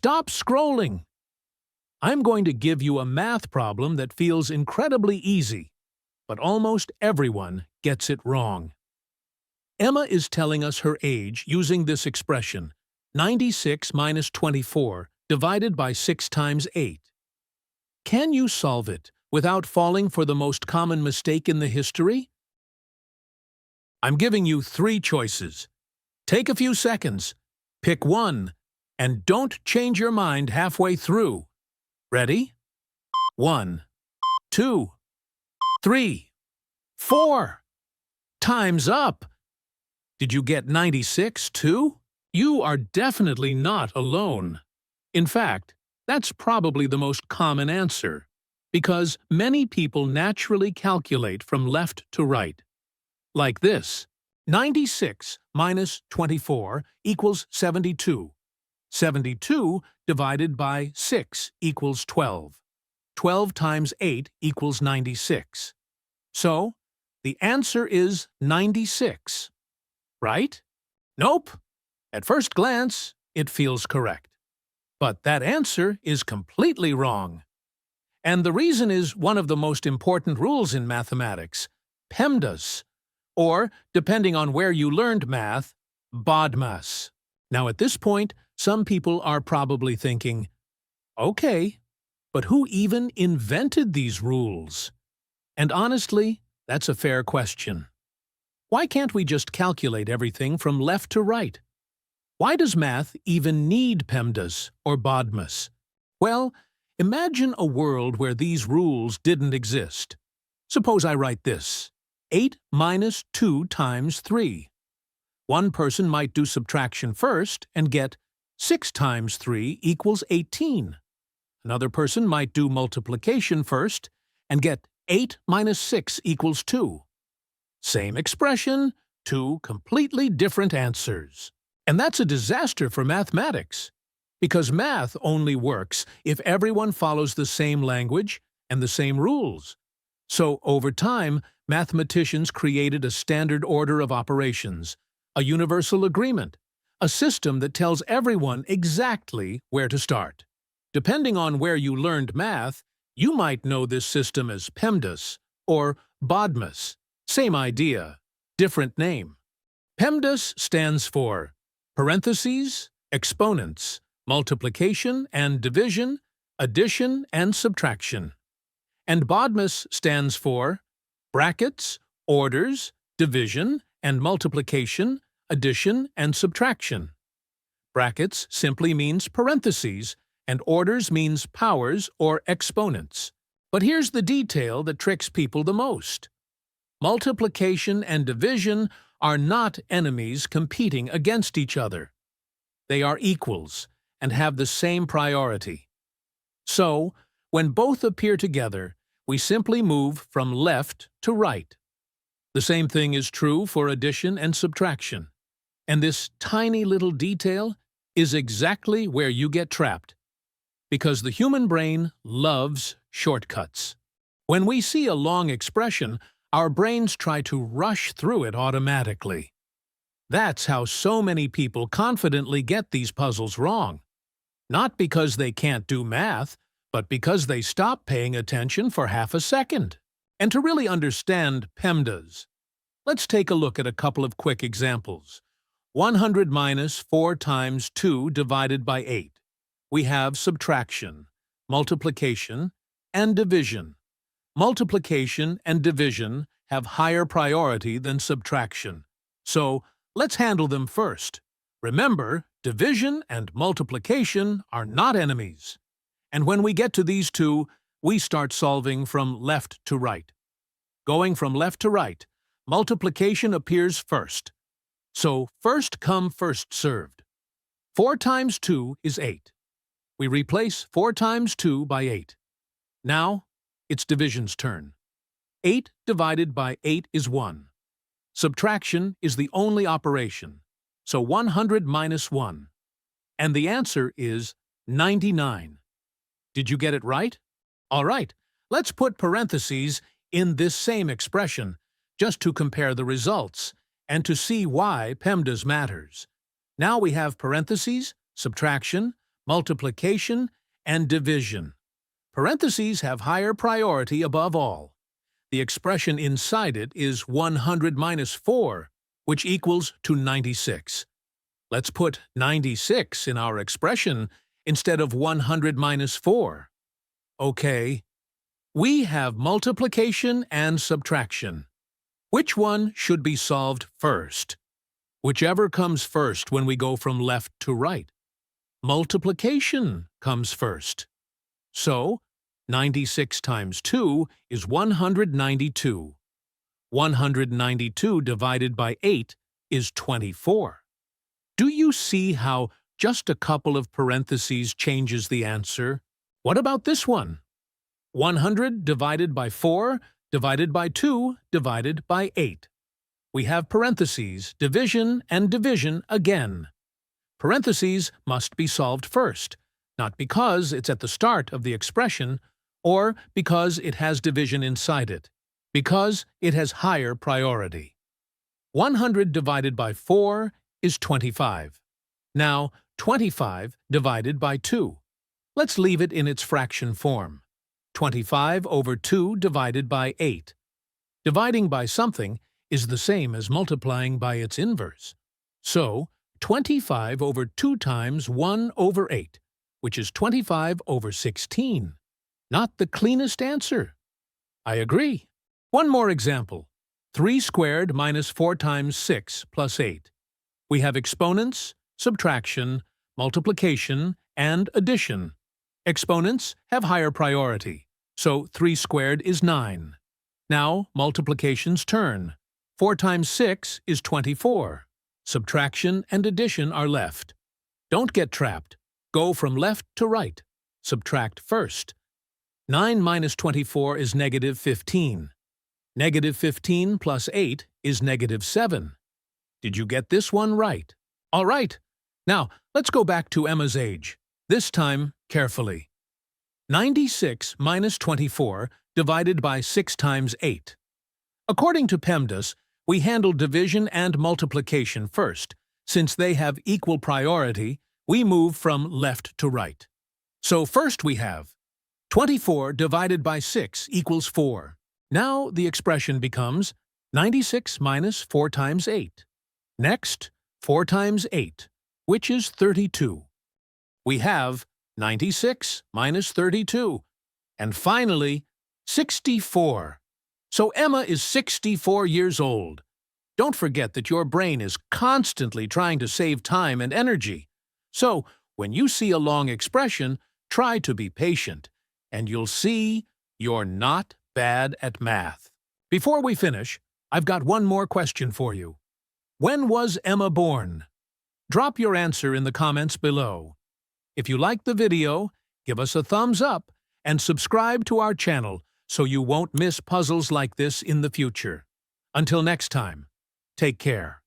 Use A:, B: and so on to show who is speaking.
A: Stop scrolling! I'm going to give you a math problem that feels incredibly easy, but almost everyone gets it wrong. Emma is telling us her age using this expression, 96 minus 24 divided by 6 times 8. Can you solve it without falling for the most common mistake in the history? I'm giving you 3 choices. Take a few seconds, pick one, and don't change your mind halfway through. Ready? 1, 2, 3, 4. Time's up! Did you get 96 too? You are definitely not alone. In fact, that's probably the most common answer, because many people naturally calculate from left to right. Like this, 96 minus 24 equals 72. 72 divided by 6 equals 12. 12 times 8 equals 96. So, the answer is 96. Right? Nope. At first glance, it feels correct. But that answer is completely wrong. And the reason is one of the most important rules in mathematics, PEMDAS, or, depending on where you learned math, BODMAS. Now at this point, some people are probably thinking, okay, but who even invented these rules? And honestly, that's a fair question. Why can't we just calculate everything from left to right? Why does math even need PEMDAS or BODMAS? Well, imagine a world where these rules didn't exist. Suppose I write this, 8 minus 2 times 3. One person might do subtraction first and get 6 times 3 equals 18. Another person might do multiplication first and get 8 minus 6 equals 2. Same expression, 2 completely different answers. And that's a disaster for mathematics, because math only works if everyone follows the same language and the same rules. So, over time, mathematicians created a standard order of operations, a universal agreement, a system that tells everyone exactly where to start. Depending on where you learned math, you might know this system as PEMDAS or BODMAS. Same idea, different name. PEMDAS stands for parentheses, exponents, multiplication and division, addition and subtraction. And BODMAS stands for brackets, orders, division and multiplication, addition and subtraction. Brackets simply means parentheses, and orders means powers or exponents. But here's the detail that tricks people the most. Multiplication and division are not enemies competing against each other. They are equals and have the same priority. So, when both appear together, we simply move from left to right. The same thing is true for addition and subtraction. And this tiny little detail is exactly where you get trapped. Because the human brain loves shortcuts. When we see a long expression, our brains try to rush through it automatically. That's how so many people confidently get these puzzles wrong. Not because they can't do math, but because they stop paying attention for half a second. And to really understand PEMDAS, let's take a look at a couple of quick examples. 100 minus 4 times 2 divided by 8. We have subtraction, multiplication, and division. Multiplication and division have higher priority than subtraction. So, let's handle them first. Remember, division and multiplication are not enemies. And when we get to these two, we start solving from left to right. Going from left to right, multiplication appears first. So, first come, first served. 4 times 2 is 8. We replace 4 times 2 by 8. Now, it's division's turn. 8 divided by 8 is 1. Subtraction is the only operation, so 100 minus 1. And the answer is 99. Did you get it right? All right, let's put parentheses in this same expression just to compare the results and to see why PEMDAS matters. Now we have parentheses, subtraction, multiplication, and division. Parentheses have higher priority above all. The expression inside it is 100 minus 4, which equals to 96. Let's put 96 in our expression instead of 100 minus 4. Okay. We have multiplication and subtraction. Which one should be solved first? Whichever comes first when we go from left to right. Multiplication comes first. So, 96 times 2 is 192. 192 divided by 8 is 24. Do you see how just a couple of parentheses changes the answer? What about this one? 100 divided by 4 divided by 2 divided by 8. We have parentheses, division, and division again. Parentheses must be solved first, not because it's at the start of the expression or because it has division inside it, because it has higher priority. 100 divided by 4 is 25. Now, 25 divided by 2. Let's leave it in its fraction form. 25 over 2 divided by 8. Dividing by something is the same as multiplying by its inverse. So, 25 over 2 times 1 over 8, which is 25 over 16. Not the cleanest answer. I agree. One more example. 3 squared minus 4 times 6 plus 8. We have exponents, subtraction, multiplication, and addition. Exponents have higher priority, so 3 squared is 9. Now, multiplication's turn. 4 times 6 is 24. Subtraction and addition are left. Don't get trapped. Go from left to right. Subtract first. 9 minus 24 is negative 15. Negative 15 plus 8 is negative 7. Did you get this one right? All right. Now, let's go back to Emma's age. This time, carefully. 96 minus 24 divided by 6 times 8. According to PEMDAS, we handle division and multiplication first. Since they have equal priority, we move from left to right. So first we have 24 divided by 6 equals 4. Now the expression becomes 96 minus 4 times 8. Next, 4 times 8, which is 32. We have 96 minus 32. And finally, 64. So Emma is 64 years old. Don't forget that your brain is constantly trying to save time and energy. So, when you see a long expression, try to be patient, and you'll see you're not bad at math. Before we finish, I've got one more question for you. When was Emma born? Drop your answer in the comments below. If you liked the video, give us a thumbs up and subscribe to our channel so you won't miss puzzles like this in the future. Until next time, take care.